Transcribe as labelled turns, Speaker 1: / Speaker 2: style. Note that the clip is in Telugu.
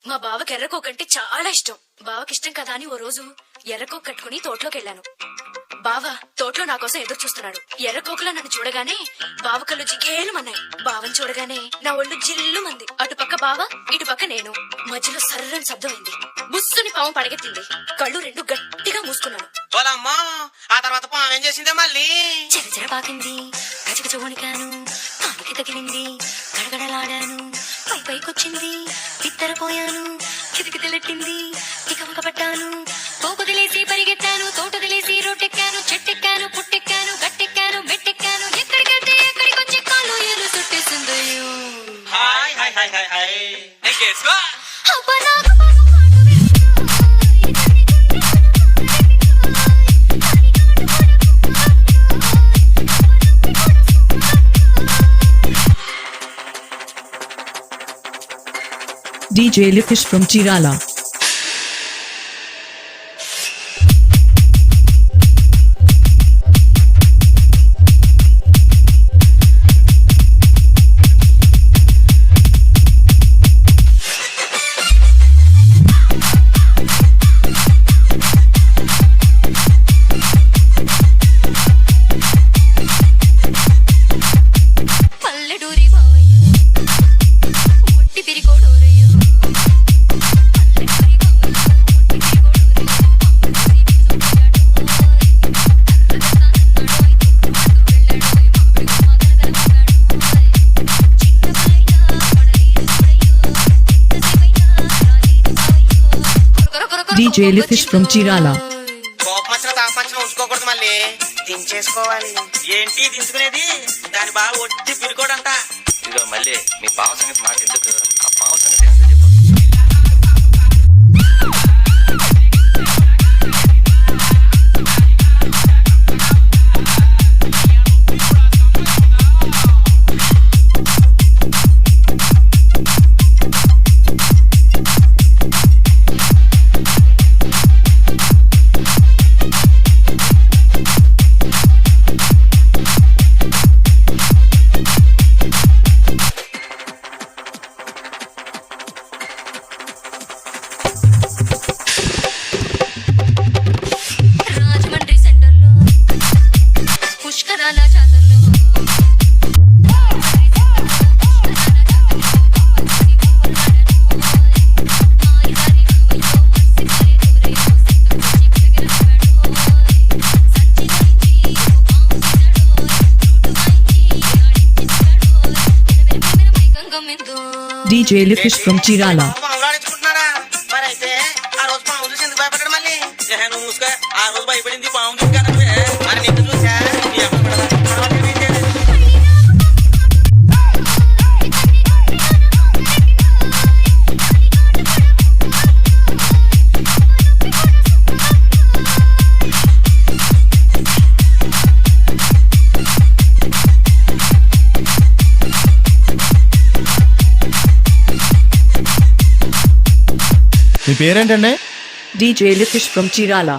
Speaker 1: మా బావకి ఎర్రకోకంటే చాలా ఇష్టం. బావకి ఇష్టం కదా అని ఓ రోజు ఎర్రకోక కట్టుకుని తోటలోకి వెళ్ళాను. బావ తోటలో నా కోసం ఎదురు చూస్తున్నాడు. ఎర్రకోకలో నన్ను చూడగానే బావ కళ్ళు జిగేలుమన్నాయి. బావని చూడగానే నా ఒళ్ళు జిల్లుమంది. అటుపక్క బావ, ఇటుపక్క నేను. మధ్యలో సర్రని శబ్దం అయింది. బుస్సుని పాము పడగెత్తింది. కళ్ళు రెండు గట్టిగా మూసుకున్నాను.
Speaker 2: ఆ తర్వాత పాము ఏం చేసిందే మళ్ళీ
Speaker 1: చెరచెర పాకింది. గజగజ వణికాను. పాముకి తగిలింది. గడగడలాడాను. పైకొచ్చింది. ఇద్దరపోయాను. కిటికితలెట్టింది. ఇకమక పట్టాను. తోకుదిలేసి పరిగెత్తాను. తోటదిలేసి రోడ్డెక్కాను. చెట్టెక్కాను. పుట్టెక్కాను. గట్టెక్కాను. మెట్టెక్కాను. ఎక్కడికంటే ఎక్కడికొచ్చి కాళ్ళు ఏలు చుట్టేసింది.
Speaker 2: Hi hi hi hi hi
Speaker 3: DJ Lifish from Chirala. DJ Lifish from Chirala.
Speaker 2: కోపమచ్చిన తాపమచ్చిన ఉంచుకోకూడదు, మళ్ళీ దించేసుకోవాలి. ఏంటి దించుకునేది? దాని బాగా ఒట్టి పిరుకోడంట.
Speaker 4: ఇదిగో మళ్ళీ మీ బావ సంగతి మాట ఎందుకు, ఆ బావ సంగతి ఏంటో చెప్పు.
Speaker 3: DJ Lifish from Chirala.
Speaker 2: మరైతే ఆ రోజు పాము చూసి ఎందుకు భయపడ్డాడు మళ్ళీ? నువ్వు మూసుకో. ఆ రోజు భయపడింది పాము చూసి కానవే. మరి నిన్ను చూసా
Speaker 5: మీ పేరేంటండి?
Speaker 3: DJ Lifish from Chirala.